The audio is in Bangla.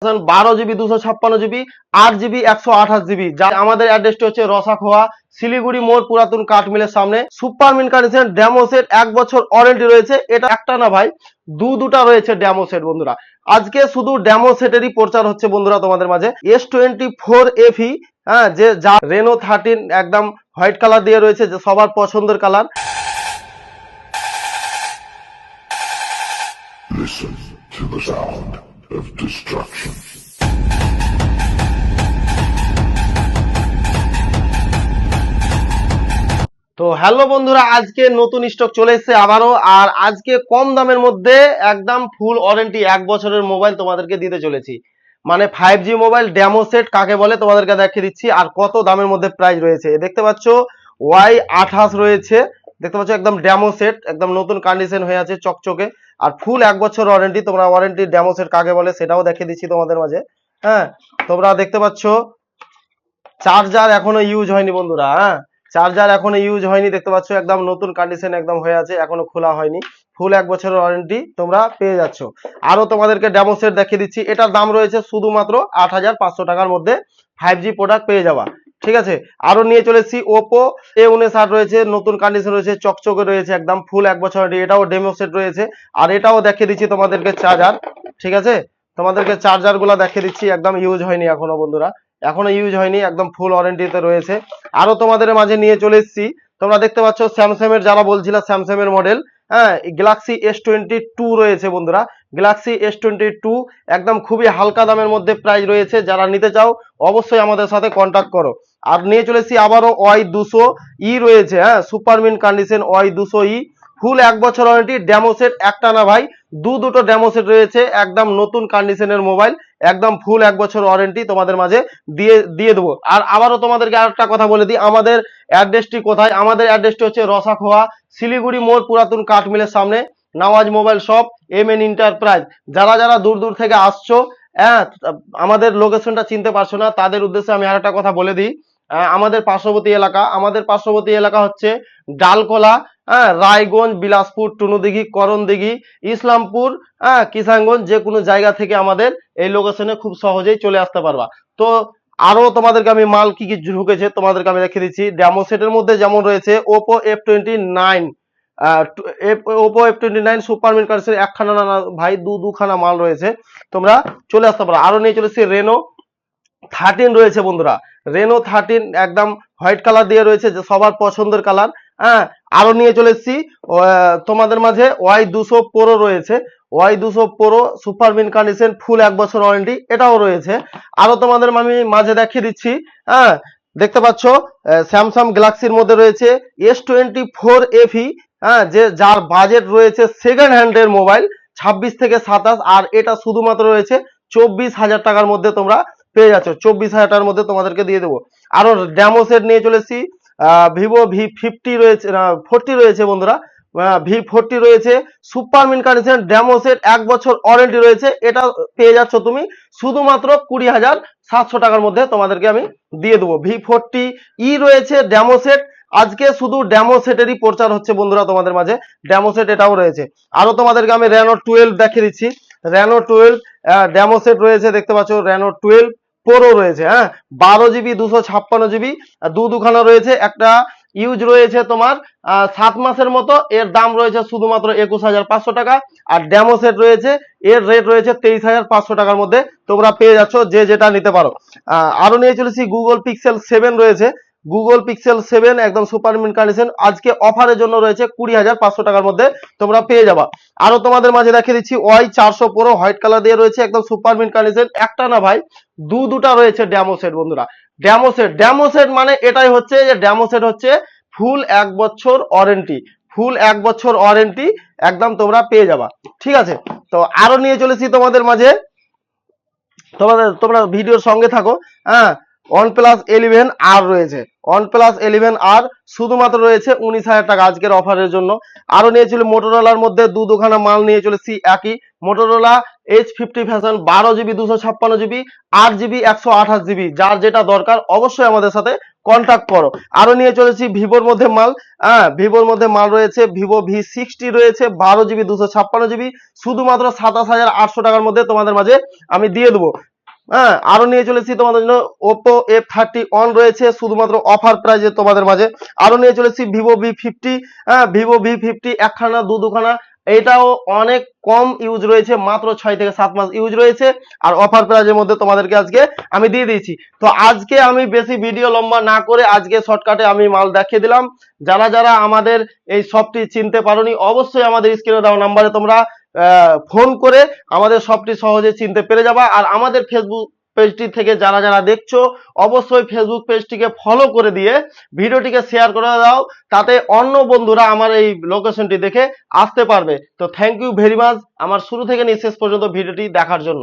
12 জিবি 256 জিবি 8 জিবি 128 জিবি। যা আমাদের অ্যাড্রেসটি হচ্ছে রসাখোয়া শিলিগুড়ি মোড় পুরাতন কাঠ মিলের সামনে। Super mint condition demo set 1 বছর ওয়ারেন্টি রয়েছে। এটা একটা না ভাই, দুটা রয়েছে ডেমো সেট বন্ধুরা। আজকে শুধু ডেমো সেটেরই প্রচার হচ্ছে বন্ধুরা তোমাদের মাঝে। S24 FE, হ্যাঁ, যে যা রেনো 13 একদম হোয়াইট কালার দিয়ে রয়েছে, যে সবার পছন্দের colour. Listen to the sound of destruction. তো হ্যালো বন্ধুরা, আজকে নতুন স্টক চলে এসেছে আবারও। আর আজকে কম দামের মধ্যে একদম ফুল ওয়ারেন্টি 1 বছরের মোবাইল তোমাদেরকে দিতে চলেছি। মানে 5G মোবাইল ডেমো সেট কাকে বলে তোমাদেরকে দেখিয়ে দিচ্ছি। আর কত দামের মধ্যে প্রাইস রয়েছে দেখতে পাচ্ছ। Y28 রয়েছে, দেখতে পাচ্ছ একদম ডেমো সেট, একদম নতুন কন্ডিশন হয়ে আছে চকচকে। আর ফুল 1 বছর ওয়ারেন্টি। তোমরা ওয়ারেন্টি ডেমো সেট কাকে বলে সেটাও দেখিয়ে দিচ্ছি তোমাদের মাঝে। হ্যাঁ, তোমরা দেখতে পাচ্ছ চার্জার এখনো ইউজ হয়নি বন্ধুরা। হ্যাঁ, চার্জার এখনো ইউজ হয়নি, দেখতে পাচ্ছ একদম নতুন কন্ডিশন একদম হয়ে আছে, এখনো খোলা হয়নি। ফুল 1 বছরের ওয়ারেন্টি তোমরা পেয়ে যাচ্ছ। আরো তোমাদেরকে ডেমো সেট দেখিয়ে দিচ্ছি। এটার দাম রয়েছে শুধুমাত্র 8,500 টাকার মধ্যে 5G প্রোডাক্ট পেয়ে যাওয়া। ঠিক আছে, আরো নিয়ে চলে এসেছি ওপো A59 রয়েছে, নতুন কন্ডিশন রয়েছে, চকচকে রয়েছে একদম ফুল 1 বছর ওয়ারেন্টি। এটাও ডেমো সেট রয়েছে। আর এটাও দেখিয়ে দিচ্ছি তোমাদেরকে চার্জার। ঠিক আছে, তোমাদেরকে চার্জার গুলা দেখিয়ে দিচ্ছি, একদম ইউজ হয়নি এখনো বন্ধুরা, এখনো ইউজ হয়নি, একদম ফুল ওয়ারেন্টিতে রয়েছে। আরো তোমাদের মাঝে নিয়ে চলে এসেছি। তোমরা দেখতে পাচ্ছ স্যামসাং এর, যারা বলছিলা স্যামসাং এর মডেল, হ্যাঁ, গ্যালাক্সি S22 রয়েছে বন্ধুরা। গ্যালাক্সি S22 একদম খুবই হালকা দামের মধ্যে প্রাইস রয়েছে। যারা নিতে চাও অবশ্যই আমাদের সাথে কন্ট্যাক্ট করো। আর নিয়ে চলে এসেছি আবারও Y200E রয়েছে, হ্যাঁ, সুপার মিন কন্ডিশন Y200E ফুল 1 বছর ওয়ারেন্টি ডেমো সেট। একটা না ভাই, দুটো ডেমো সেট রয়েছে, একদম নতুন কন্ডিশনের মোবাইল, একদম ফুল 1 বছর ওয়ারেন্টি তোমাদের মাঝে দিয়ে দেবো। আর আবারও তোমাদেরকে আরেকটা কথা বলে দিই, আমাদের অ্যাড্রেসটি কোথায়। আমাদের অ্যাড্রেসটি হচ্ছে রসাখোয়া শিলিগুড়ি মোড় পুরাতন কাঠ মিলের সামনে, Nawaz mobile shop, MN enterprise. যারা যারা দূর দূর থেকে আসছো, হ্যাঁ, আমাদের লোকেশনটা চিনতে পারছো না, তাদের উদ্দেশ্যে আমি আরেকটা কথা বলে দিই। আমাদের পার্শ্ববর্তী এলাকা হচ্ছে ডালকোলা, হ্যাঁ, রায়গঞ্জ, বিলাসপুর, টুনুদিঘি, করণদিঘি, ইসলামপুর, হ্যাঁ, কিষানগঞ্জ। যে কোনো জায়গা থেকে আমাদের এই লোকেশনে খুব সহজেই চলে আসতে পারবা। তো আরো তোমাদেরকে আমি মাল কি কি ঢুকেছে তোমাদেরকে আমি রেখে দিচ্ছি। ডেমো সেটের মধ্যে যেমন রয়েছে Oppo F29, Oppo F29 super mint condition একখানা না ভাই, দুখানা মাল রয়েছে, তোমরা চলে আসতে পারো। আরো নিয়ে চলেছি রেনো 13 রয়েছে বন্ধুরা। রেনো 13 একদম হোয়াইট কালার দিয়ে রয়েছে, যে সবার পছন্দের কালার। হ্যাঁ, আরো নিয়ে চলে এসেছি তোমাদের মাঝে Y200 Pro রয়েছে। Y200 Pro super mint condition full 1 বছর ওয়ারেন্টি, এটাও রয়েছে। আরো তোমাদের আমি মাঝে দেখিয়ে দিচ্ছি। হ্যাঁ, দেখতে পাচ্ছ স্যামসাং গ্যালাক্সির মধ্যে রয়েছে S24 FE, হ্যাঁ, যে যার বাজেট রয়েছে সেকেন্ড হ্যান্ডের মোবাইল 26 থেকে 27। আর এটা শুধুমাত্র রয়েছে 24,000 টাকার মধ্যে তোমরা পেয়ে যাচ্ছ। 24,000 টাকার মধ্যে তোমাদেরকে দিয়ে দেবো। আরো ডেমো সেট নিয়ে চলেছি। ভিভো V50 রয়েছে, 40 রয়েছে বন্ধুরা। V40 রয়েছে super mint condition demo set 1 বছর ওয়ারেন্টি রয়েছে। এটা পেয়ে যাচ্ছ তুমি শুধুমাত্র 20,700 টাকার মধ্যে তোমাদেরকে আমি দিয়ে দেবো। V40E রয়েছে ডেমো সেট। আজকে শুধু ডেমো সেটেরই প্রচার হচ্ছে বন্ধুরা তোমাদের মাঝে। ডেমো সেট এটাও রয়েছে। আরো তোমাদেরকে আমি রেনো 12 দেখিয়ে দিচ্ছি। রেনো 12 ডেমো সেট রয়েছে, দেখতে পাচ্ছ রেনো 12 Pro রয়েছে। হ্যাঁ, 12 জিবি 256 জিবি দুখানা রয়েছে। একটা ইউজ রয়েছে তোমার 7 মাসের মতো, এর দাম রয়েছে শুধুমাত্র 21,500 টাকা। আর ডেমো সেট রয়েছে, এর রেট রয়েছে 23,500 টাকার মধ্যে তোমরা পেয়ে যাচ্ছ, যে যেটা নিতে পারো। আরো নিয়ে চলেছি গুগল পিক্সেল 7 রয়েছে। গুগল পিক্সেল 7 একদম সুপার মিন কন্ডিশন, আজকে অফারের জন্য রয়েছে 20,500 টাকার মধ্যে তোমরা পেয়ে যাবা। আরো তোমাদের মাঝে দেখিয়ে দিচ্ছি Y400 Pro হোয়াইট কালার দিয়ে রয়েছে, একদম সুপার মিন কন্ডিশন। একটা না ভাই, দুটা রয়েছে ডেমো সেট বন্ধুরা। ডেমো সেট মানে এটাই হচ্ছে যে ডেমো সেট হচ্ছে ফুল 1 বছর ওয়ারেন্টি, ফুল 1 বছর ওয়ারেন্টি একদম তোমরা পেয়ে যাবা। ঠিক আছে, তো আরো নিয়ে চলেছি তোমাদের মাঝে, তোমরা ভিডিওর সঙ্গে থাকো। হ্যাঁ, OnePlus 11R রয়েছে। OnePlus 11R শুধুমাত্র রয়েছে 19,000 টাকা আজকের অফারের জন্য। আরো নিয়েছিল মোটরোলার মধ্যে দুখানা মাল নিয়ে চলেছি একই Motorola H50 fashion 12 GB 256 GB 8 GB 128 GB. যার যেটা দরকার অবশ্যই আমাদের সাথে কন্টাক্ট করো। আরো নিয়ে চলেছি ভিভোর মধ্যে মাল, ভিভোর মধ্যে মাল রয়েছে, ভিভো V60 রয়েছে 12 GB 256 GB, শুধুমাত্র 27,800 টাকার মধ্যে তোমাদের মাঝে আমি দিয়ে দেবো। আরো নিয়ে চলেছি তোমাদের জন্য Oppo F31 রয়েছে শুধুমাত্র অফার প্রাইজে তোমাদের মাঝে। আরো নিয়ে চলেছি ভিভো V50, ভিভো V50 একখানা দুখানা, এটাও অনেক কম ইউজ রয়েছে, মাত্র 6 থেকে 7 মাস ইউজ রয়েছে, আর অফার প্রাইজের মধ্যে তোমাদেরকে আজকে আমি দিয়ে দিয়েছি। তো আজকে আমি বেশি ভিডিও লম্বা না করে আজকে শর্টকাটে আমি মাল দেখিয়ে দিলাম। যারা যারা আমাদের এই শপটি চিনতে পারোনি, অবশ্যই আমাদের স্ক্রিনে দেওয়া নাম্বারে তোমরা ফোন করে আমাদের শপটি সহজে চিনতে পেরে যাবা। আর আমাদের ফেসবুক পেজটি থেকে যারা যারা দেখছো, অবশ্যই ফেসবুক পেজটিকে ফলো করে দিয়ে ভিডিওটিকে শেয়ার করে দাও, তাতে অন্য বন্ধুরা আমার এই লোকেশনটি দেখে আসতে পারবে। তো থ্যাংক ইউ ভেরি মাচ আমার শুরু থেকে নিয়ে শেষ পর্যন্ত ভিডিওটি দেখার জন্য।